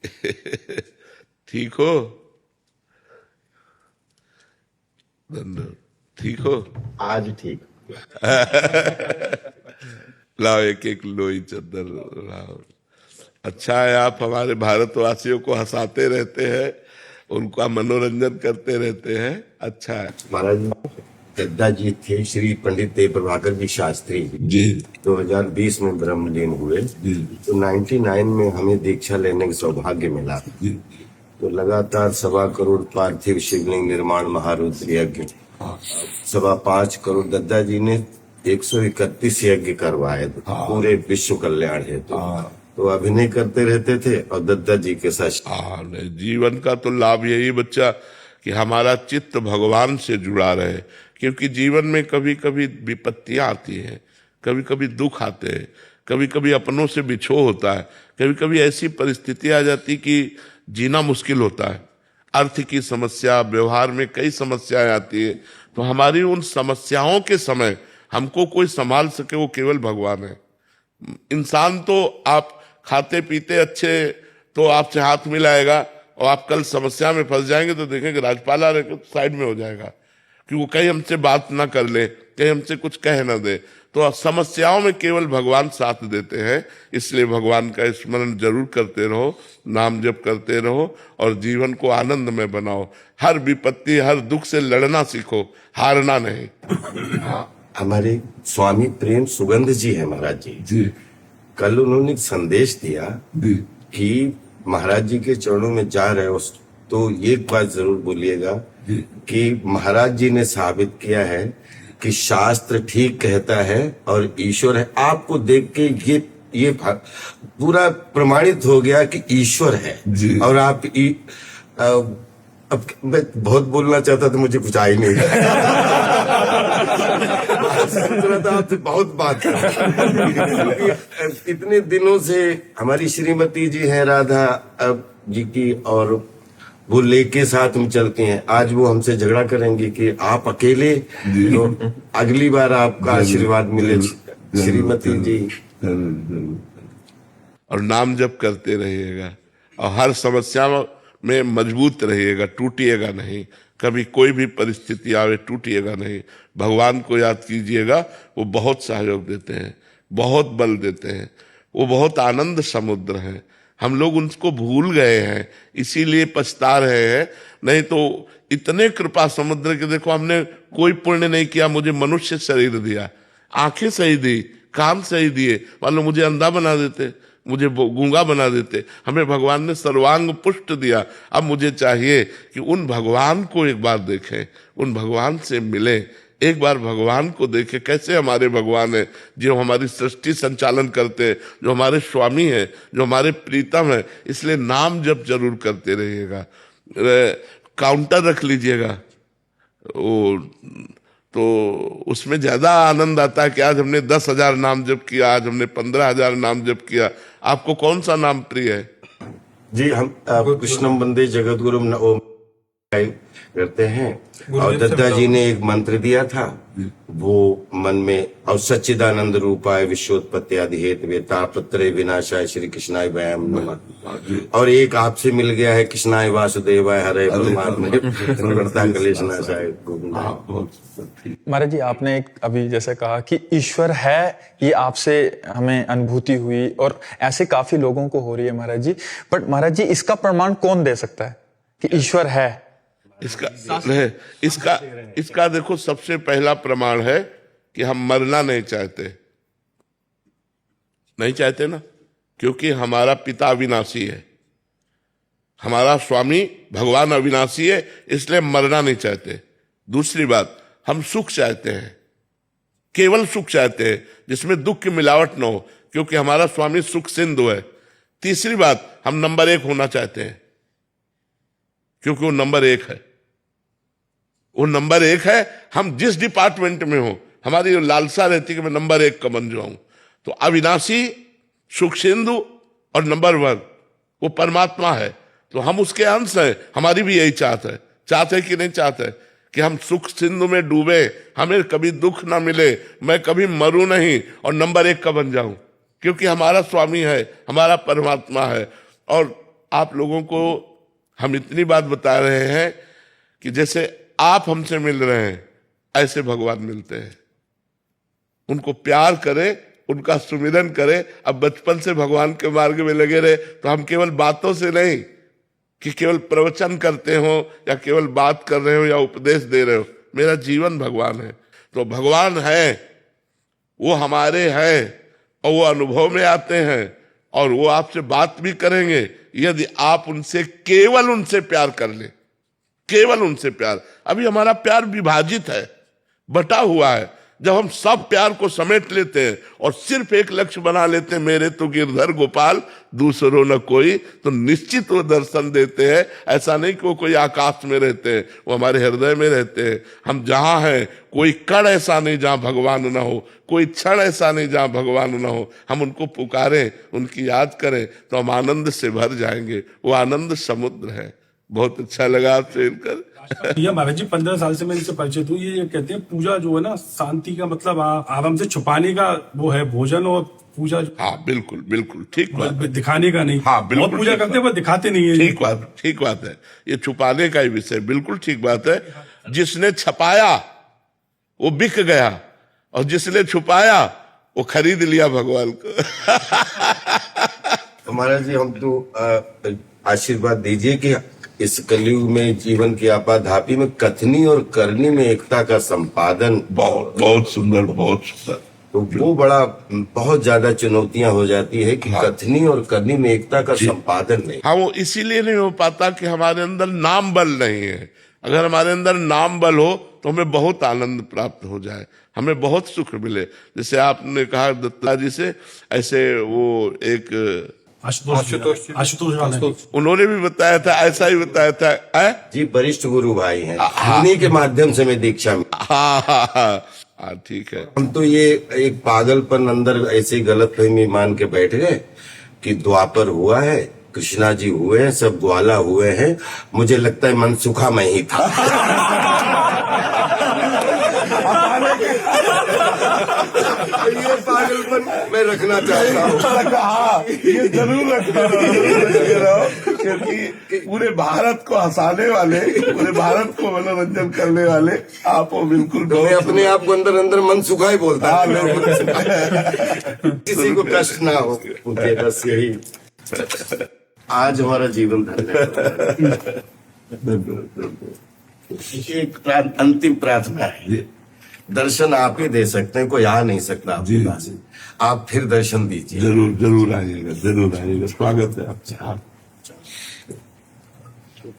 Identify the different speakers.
Speaker 1: ठीक हो? ठीक हो?
Speaker 2: आज ठीक।
Speaker 1: लाओ एक एक लोई चादर लाओ। अच्छा है, आप हमारे भारतवासियों को हंसाते रहते हैं, उनका मनोरंजन करते रहते हैं। अच्छा है
Speaker 2: महाराज, दद्दा जी थे श्री पंडित देव प्रभाकर जी शास्त्री
Speaker 1: जी।
Speaker 2: 2020 में ब्रह्मलीन हुए। तो 99 में हमें दीक्षा लेने का सौभाग्य मिला। तो लगातार 1.25 करोड़ पार्थिव शिवलिंग निर्माण महारुद्र यज्ञ, 5.25 करोड़ दद्दा जी ने 131 यज्ञ करवाए पूरे विश्व कल्याण हेतु। तो अभिनय करते रहते थे और दद्दा जी के साथ।
Speaker 1: जीवन का तो लाभ यही बच्चा कि हमारा चित्त भगवान से जुड़ा रहे, क्योंकि जीवन में कभी कभी विपत्तियां आती हैं, कभी कभी दुख आते हैं, कभी कभी अपनों से बिछो होता है, कभी कभी ऐसी परिस्थिति आ जाती कि जीना मुश्किल होता है। अर्थ की समस्या, व्यवहार में कई समस्याएं आती है। तो हमारी उन समस्याओं के समय हमको कोई संभाल सके वो केवल भगवान है। इंसान तो आप खाते पीते अच्छे तो आपसे हाथ मिलाएगा, और आप कल समस्या में फंस जाएंगे तो देखेंगे राजपाल आ रहे तो साइड में हो जाएगा कि वो कहीं हमसे बात ना कर ले, कहीं हमसे कुछ कह ना दे। तो समस्याओं में केवल भगवान साथ देते हैं। इसलिए भगवान का स्मरण जरूर करते रहो, नाम जप करते रहो और जीवन को आनंद में बनाओ। हर विपत्ति, हर दुख से लड़ना सीखो, हारना नहीं।
Speaker 2: हमारे स्वामी प्रेम सुगंध जी है महाराज जी। कल उन्होंने एक संदेश दिया कि महाराज जी के चरणों में जा रहे हो तो एक बात जरूर बोलिएगा कि महाराज जी ने साबित किया है कि शास्त्र ठीक कहता है और ईश्वर है। आपको देख के ये पूरा प्रमाणित हो गया कि ईश्वर है। और आप अब मैं बहुत बोलना चाहता था, मुझे कुछ आ ही नहीं सोच रहा था आपसे बहुत बात कर। इतने दिनों से हमारी श्रीमती जी हैं राधा जी की, और वो लेके साथ में चलती हैं। आज वो हमसे झगड़ा करेंगी कि आप अकेले, तो अगली बार आपका आशीर्वाद मिले श्रीमती जी।
Speaker 1: और नाम जप करते रहिएगा और हर समस्या में मजबूत रहिएगा, टूटिएगा नहीं। कभी कोई भी परिस्थिति आवे टूटिएगा नहीं। भगवान को याद कीजिएगा, वो बहुत सहयोग देते हैं, बहुत बल देते हैं, वो बहुत आनंद समुद्र हैं। हम लोग उनको भूल गए हैं, इसीलिए पछता रहे हैं। नहीं तो इतने कृपा समुद्र के, देखो हमने कोई पुण्य नहीं किया, मुझे मनुष्य शरीर दिया, आंखें सही दी, कान सही दिए, मान लो मुझे अंधा बना देते, मुझे गूंगा बना देते। हमें भगवान ने सर्वांग पुष्ट दिया। अब मुझे चाहिए कि उन भगवान को एक बार देखें, उन भगवान से मिलें, एक बार भगवान को देखें। कैसे हमारे भगवान है, जो हमारी सृष्टि संचालन करते हैं, जो हमारे स्वामी हैं, जो हमारे प्रीतम है। इसलिए नाम जप जरूर करते रहिएगा। काउंटर रख लीजिएगा, तो उसमें ज्यादा आनंद आता है कि आज हमने 10,000 नाम जप किया, आज हमने 15,000 नाम जप किया। आपको कौन सा नाम प्रिय है?
Speaker 2: जी, हम कृष्णम वंदे जगत गुरु करते हैं। और दद्दा जी ने एक मंत्र दिया था, वो मन में, और सच्चिदानंद रूपाय विश्वोत्पत्ति आदि हेतु तापत्रय विनाशाय श्री कृष्णाय वयम नमः। और एक आपसे मिल गया है, कृष्णाय वासुदेवाय हरे परमात्मा कलेशनाशाय गोविंदाय।
Speaker 3: महाराज जी, आपने एक अभी जैसे कहा कि ईश्वर है, ये आपसे हमें अनुभूति हुई और ऐसे काफी लोगों को हो रही है महाराज जी। बट महाराज जी, इसका प्रमाण कौन दे सकता है कि ईश्वर है?
Speaker 1: इसका देखो, सबसे पहला प्रमाण है कि हम मरना नहीं चाहते। नहीं चाहते ना, क्योंकि हमारा पिता अविनाशी है, हमारा स्वामी भगवान अविनाशी है, इसलिए मरना नहीं चाहते। दूसरी बात, हम सुख चाहते हैं, केवल सुख चाहते हैं जिसमें दुख की मिलावट न हो, क्योंकि हमारा स्वामी सुख सिंधु है। तीसरी बात, हम नंबर 1 होना चाहते हैं, क्योंकि वो नंबर 1 है। वो नंबर 1 है। हम जिस डिपार्टमेंट में हो, हमारी लालसा रहती है कि मैं नंबर 1 का बन जाऊं। तो अविनाशी, सुख सिंधु और नंबर 1 वो परमात्मा है, तो हम उसके अंश हैं। हमारी भी यही चाहत है। चाहते कि नहीं चाहते कि हम सुख सिंधु में डूबे, हमें कभी दुख ना मिले, मैं कभी मरूं नहीं और नंबर 1 का बन जाऊं, क्योंकि हमारा स्वामी है, हमारा परमात्मा है। और आप लोगों को हम इतनी बात बता रहे हैं कि जैसे आप हमसे मिल रहे हैं ऐसे भगवान मिलते हैं। उनको प्यार करें, उनका सुमिरन करें। अब बचपन से भगवान के मार्ग में लगे रहे तो हम केवल बातों से नहीं कि केवल प्रवचन करते हो या केवल बात कर रहे हो या उपदेश दे रहे हो। मेरा जीवन भगवान है। तो भगवान है, वो हमारे हैं और वो अनुभव में आते हैं और वो आपसे बात भी करेंगे यदि आप उनसे केवल उनसे प्यार कर ले, केवल उनसे प्यार। अभी हमारा प्यार विभाजित है, बटा हुआ है। जब हम सब प्यार को समेट लेते हैं और सिर्फ एक लक्ष्य बना लेते हैं, मेरे तो गिरधर गोपाल दूसरों न कोई, तो निश्चित वो दर्शन देते हैं। ऐसा नहीं कि वो कोई आकाश में रहते हैं, वो हमारे हृदय में रहते हैं। हम जहां हैं कोई कण ऐसा नहीं जहां भगवान न हो, कोई क्षण ऐसा नहीं जहां भगवान न हो। हम उनको पुकारें, उनकी याद करें तो हम आनंद से भर जाएंगे। वो आनंद समुद्र है। बहुत अच्छा लगा आपसे मिलकर।
Speaker 4: ये महाराज जी 15 साल से मैं इनसे परिचित हूँ। ये कहते हैं पूजा जो है ना शांति का मतलब आराम से छुपाने का वो है, भोजन और पूजा।
Speaker 1: हाँ बिल्कुल बिल्कुल ठीक बात है।
Speaker 4: दिखाने का नहीं।
Speaker 1: हाँ बिल्कुल
Speaker 4: बहुत पूजा करते हैं पर दिखाते नहीं है।
Speaker 1: ठीक बात है। ये छुपाने का ही विषय बिल्कुल ठीक बात है। जिसने छपाया वो बिक गया और जिसने छुपाया वो खरीद लिया भगवान को।
Speaker 2: महाराज जी हम तो आशीर्वाद दीजिए कि इस कलयुग में जीवन की आपाधापी में कथनी और करनी में एकता का संपादन
Speaker 1: बहुत बहुत सुंदर, बहुत सुंदर।
Speaker 2: तो वो बड़ा बहुत ज्यादा चुनौतियां हो जाती है कि कथनी और करनी में एकता का संपादन नहीं।
Speaker 1: हाँ, वो इसीलिए नहीं हो पाता कि हमारे अंदर नाम बल नहीं है। अगर हमारे अंदर नाम बल हो तो हमें बहुत आनंद प्राप्त हो जाए, हमें बहुत सुख मिले। जैसे आपने कहा दत्ता जी से, ऐसे वो एक
Speaker 4: आशुतोष
Speaker 1: उन्होंने भी बताया था, ऐसा ही बताया था।
Speaker 2: जी वरिष्ठ गुरु भाई हैं, उन्हीं के माध्यम से मैं दीक्षा में।
Speaker 1: हाँ ठीक है।
Speaker 2: हम तो ये एक पागलपन अंदर ऐसे गलतफहमी मान के बैठ गए कि द्वापर हुआ है, कृष्णा जी हुए हैं, सब ग्वाला हुए हैं। मुझे लगता है मनसुखा मैं ही था। ये पागलपन मैं रखना चाहता हूँ।
Speaker 1: ये जरूर रखो क्योंकि पूरे भारत को हंसाने वाले, पूरे भारत को मनोरंजन करने वाले आप हो। बिल्कुल
Speaker 2: मैं अपने आप को अंदर अंदर मनसुखा ही बोलता हूँ। किसी को कष्ट ना हो, बस यही आज हमारा जीवन धन्य। एक अंतिम प्रार्थना है, दर्शन आप ही दे सकते हैं, कोई आ नहीं सकता आपके पास। आप फिर दर्शन दीजिए।
Speaker 1: जरूर आइएगा, जरूर आइएगा। स्वागत है आपका।